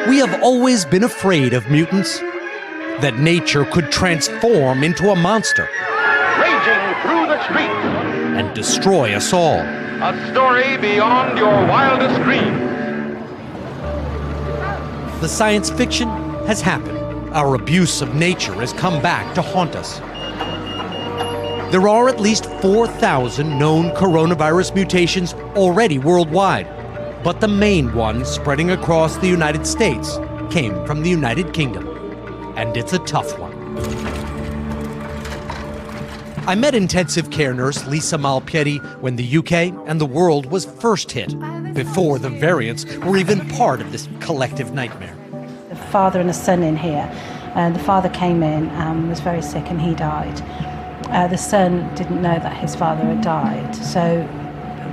We have always been afraid of mutants, that nature could transform into a monster Raging through the streets. and destroy us all. A story beyond your wildest dreams. The science fiction has happened. Our abuse of nature has come back to haunt us. There are at least 4,000 known coronavirus mutations already worldwide, but the main one spreading across the United States came from the United Kingdom, and it's a tough one. I met intensive care nurse Lisa Malpiedi when the UK and the world was first hit, before the variants were even part of this collective nightmare. The father and the son in here, and the father came in and was very sick and he died. The son didn't know that his father had died, so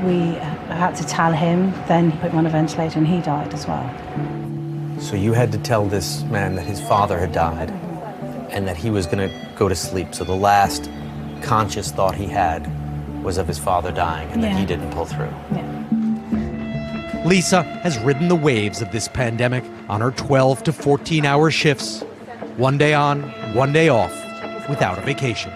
we had to tell him, then he put him on a ventilator and he died as well. So you had to tell this man that his father had died and that he was going to go to sleep. So the last conscious thought he had was of his father dying and that he didn't pull through. Yeah. Lisa has ridden the waves of this pandemic on her 12 to 14-hour shifts, one day on, one day off, without a vacation.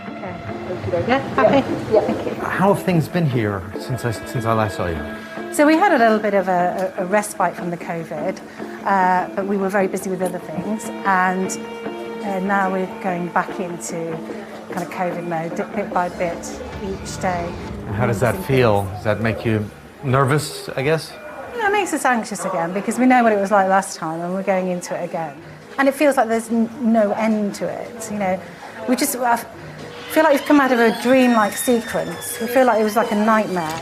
Yeah, happy? Yeah. Thank you. How have things been here since I last saw you? So we had a little bit of a respite from the COVID, but we were very busy with other things, and now we're going back into kind of COVID mode, bit by bit, each day. How does that feel? Does that make you nervous, I guess? Yeah, it makes us anxious again, because we know what it was like last time, and we're going into it again. And it feels like there's no end to it, you know. I feel like we've come out of a dream-like sequence. We feel like it was like a nightmare.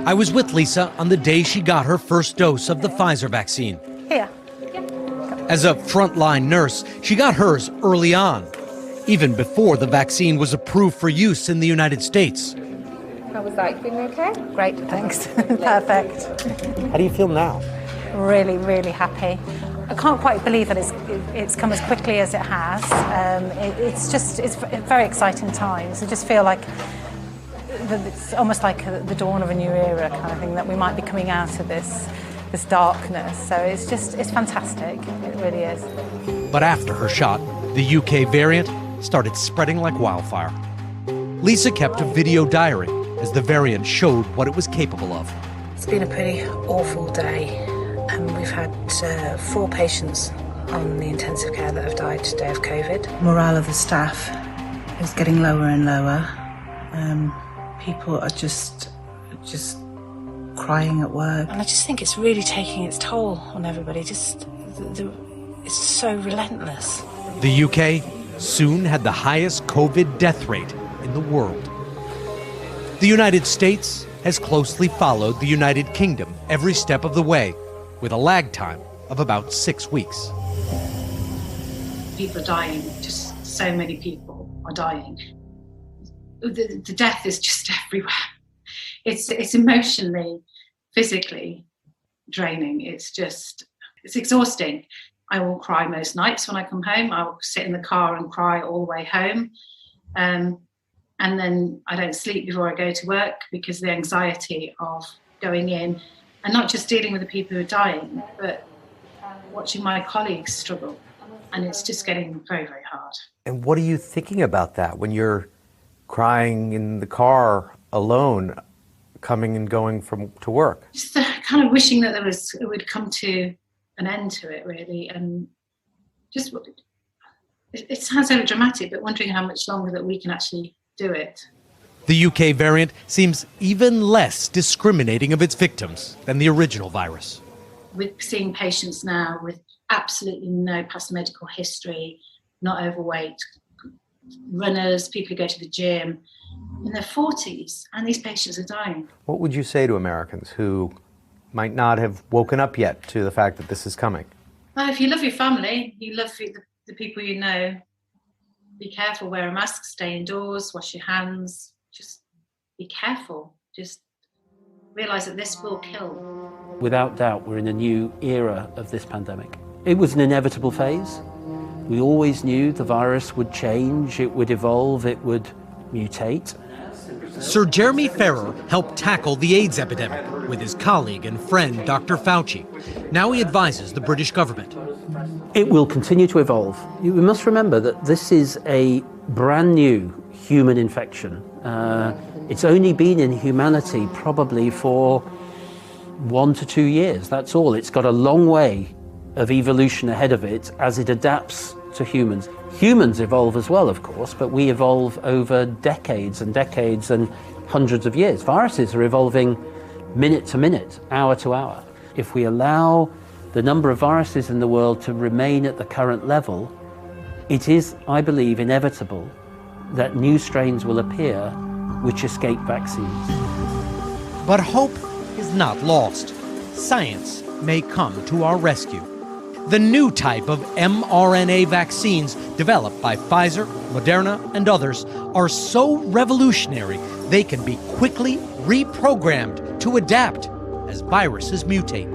I was with Lisa on the day she got her first dose of the Pfizer vaccine. Here. As a frontline nurse, she got hers early on, even before the vaccine was approved for use in the United States. How was that? Feeling okay? Great, thanks. Perfect. How do you feel now? Really, really happy. I can't quite believe that it's come as quickly as it has. It's very exciting times. I just feel like it's almost like the dawn of a new era kind of thing, that we might be coming out of this darkness. So it's fantastic. It really is. But after her shot, the UK variant started spreading like wildfire. Lisa kept a video diary as the variant showed what it was capable of. It's been a pretty awful day. We've had 4 patients on the intensive care that have died today of COVID. Morale of the staff is getting lower and lower. People are just crying at work. And I just think it's really taking its toll on everybody. It's so relentless. The UK soon had the highest COVID death rate in the world. The United States has closely followed the United Kingdom every step of the way, with a lag time of about 6 weeks. People are dying, just so many people are dying. The death is just everywhere. It's emotionally, physically draining. It's exhausting. I will cry most nights when I come home. I will sit in the car and cry all the way home. And then I don't sleep before I go to work because the anxiety of going in and not just dealing with the people who are dying, but watching my colleagues struggle. And it's just getting very, very hard. And what are you thinking about that when you're crying in the car alone, coming and going to work? Just kind of wishing that it would come to an end to it, really. And just, it sounds so dramatic, but wondering how much longer that we can actually do it. The UK variant seems even less discriminating of its victims than the original virus. We're seeing patients now with absolutely no past medical history, not overweight, runners, people who go to the gym, in their 40s, and these patients are dying. What would you say to Americans who might not have woken up yet to the fact that this is coming? Well, if you love your family, you love the people you know, be careful, wear a mask, stay indoors, wash your hands, just be careful. Just realise that this will kill. Without doubt, we're in a new era of this pandemic. It was an inevitable phase. We always knew the virus would change, it would evolve, it would mutate. Sir Jeremy Farrar helped tackle the AIDS epidemic with his colleague and friend, Dr. Fauci. Now he advises the British government. It will continue to evolve. You must remember that this is a brand new human infection. It's only been in humanity probably for 1 to 2 years, that's all. It's got a long way of evolution ahead of it as it adapts to humans. Humans evolve as well, of course, but we evolve over decades and decades and hundreds of years. Viruses are evolving minute to minute, hour to hour. If we allow the number of viruses in the world to remain at the current level, it is, I believe, inevitable that new strains will appear which escape vaccines. But hope is not lost. Science may come to our rescue. The new type of mRNA vaccines developed by Pfizer, Moderna, and others are so revolutionary they can be quickly reprogrammed to adapt as viruses mutate.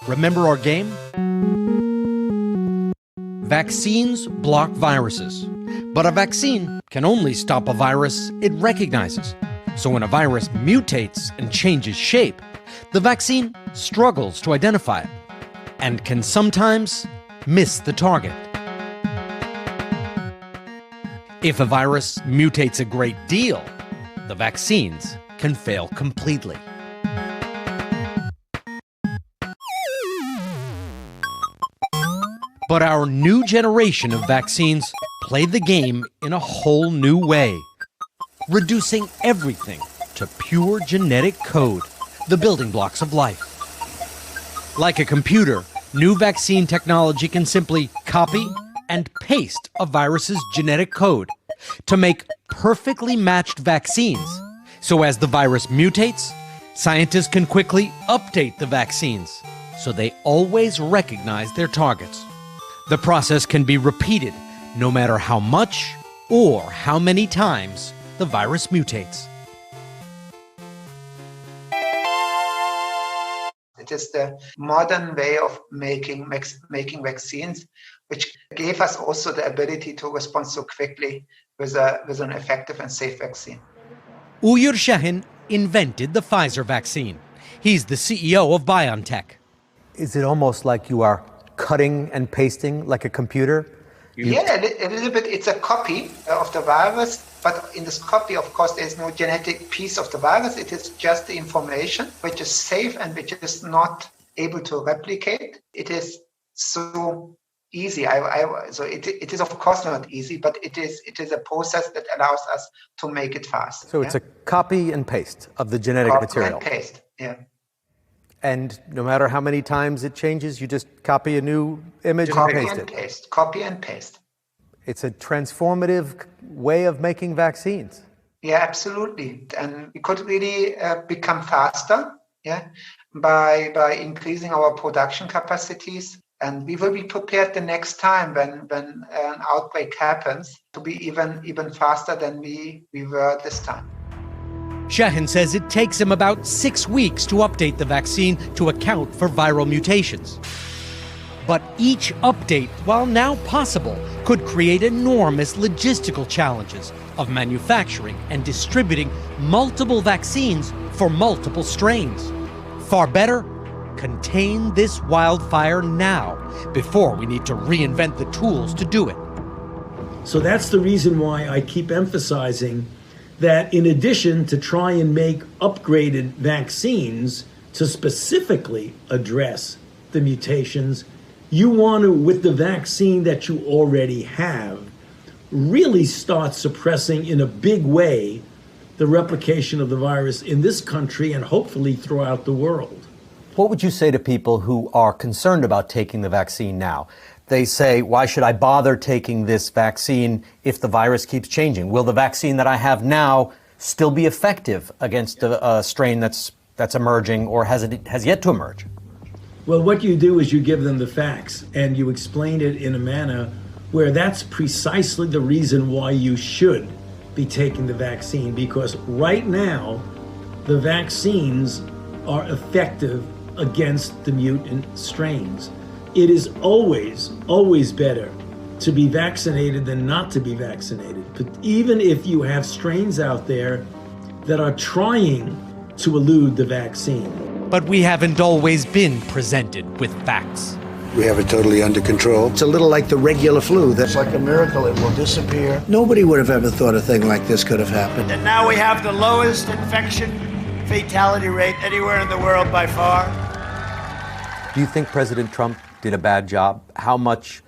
Remember our game? Vaccines block viruses, but a vaccine can only stop a virus it recognizes. So when a virus mutates and changes shape, the vaccine struggles to identify it and can sometimes miss the target. If a virus mutates a great deal, the vaccines can fail completely. But our new generation of vaccines play the game in a whole new way, reducing everything to pure genetic code, the building blocks of life. Like a computer, new vaccine technology can simply copy and paste a virus's genetic code to make perfectly matched vaccines. So as the virus mutates, scientists can quickly update the vaccines so they always recognize their targets. The process can be repeated no matter how much or how many times the virus mutates. It is the modern way of making vaccines, which gave us also the ability to respond so quickly with an effective and safe vaccine. Uyghur Shahin invented the Pfizer vaccine. He's the CEO of BioNTech. Is it almost like you are cutting and pasting like a computer? Yeah, a little bit. It's a copy of the virus, but in this copy, of course, there's no genetic piece of the virus. It is just the information, which is safe and which is not able to replicate. It is so easy. So it is, of course, not easy, but it is a process that allows us to make it fast. So it's a copy and paste of the genetic material. Copy and paste, yeah. And no matter how many times it changes, you just copy a new image and paste it. Copy and paste. It's a transformative way of making vaccines. Yeah, absolutely. And we could really become faster, yeah, by increasing our production capacities. And we will be prepared the next time when an outbreak happens to be even faster than we were this time. Shahin says it takes him about 6 weeks to update the vaccine to account for viral mutations. But each update, while now possible, could create enormous logistical challenges of manufacturing and distributing multiple vaccines for multiple strains. Far better, contain this wildfire now, before we need to reinvent the tools to do it. So that's the reason why I keep emphasizing that in addition to try and make upgraded vaccines to specifically address the mutations, you want to, with the vaccine that you already have, really start suppressing in a big way the replication of the virus in this country and hopefully throughout the world. What would you say to people who are concerned about taking the vaccine now? They say, why should I bother taking this vaccine if the virus keeps changing? Will the vaccine that I have now still be effective against a strain that's emerging or has yet to emerge? Well, what you do is you give them the facts and you explain it in a manner where that's precisely the reason why you should be taking the vaccine, because right now the vaccines are effective against the mutant strains. It is always better to be vaccinated than not to be vaccinated. But even if you have strains out there that are trying to elude the vaccine. But we haven't always been presented with facts. We have it totally under control. It's a little like the regular flu. That's like a miracle. It will disappear. Nobody would have ever thought a thing like this could have happened. And now we have the lowest infection fatality rate anywhere in the world by far. Do you think President Trump did a bad job? How much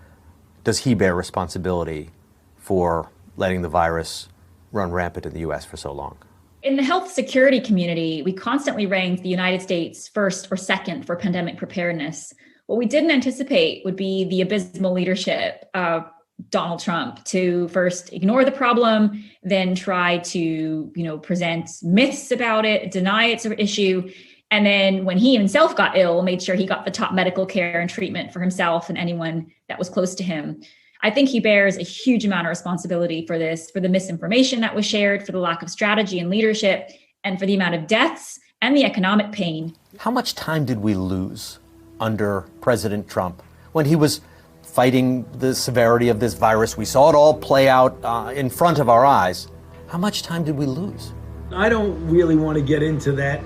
does he bear responsibility for letting the virus run rampant in the U.S. for so long? In the health security community, we constantly ranked the United States first or second for pandemic preparedness. What we didn't anticipate would be the abysmal leadership of Donald Trump to first ignore the problem, then try to, present myths about it, deny it's an issue. And then when he himself got ill, made sure he got the top medical care and treatment for himself and anyone that was close to him. I think he bears a huge amount of responsibility for this, for the misinformation that was shared, for the lack of strategy and leadership, and for the amount of deaths and the economic pain. How much time did we lose under President Trump when he was fighting the severity of this virus? We saw it all play out in front of our eyes. How much time did we lose? I don't really want to get into that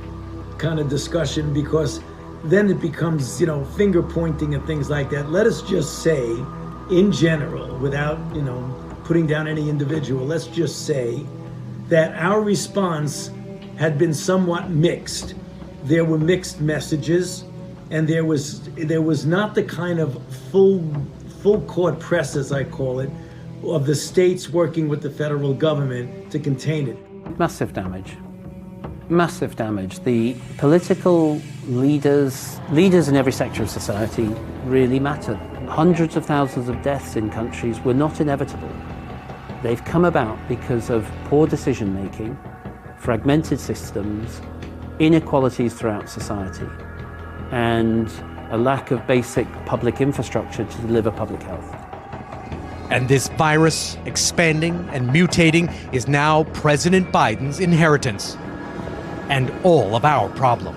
kind of discussion because then it becomes, finger pointing and things like that. Let us just say, in general, without, putting down any individual, let's just say that our response had been somewhat mixed. There were mixed messages, and there was not the kind of full court press, as I call it, of the states working with the federal government to contain it. Massive damage. Massive damage. The political leaders in every sector of society really matter. Hundreds of thousands of deaths in countries were not inevitable. They've come about because of poor decision making, fragmented systems, inequalities throughout society, and a lack of basic public infrastructure to deliver public health. And this virus, expanding and mutating, is now President Biden's inheritance and all of our problem.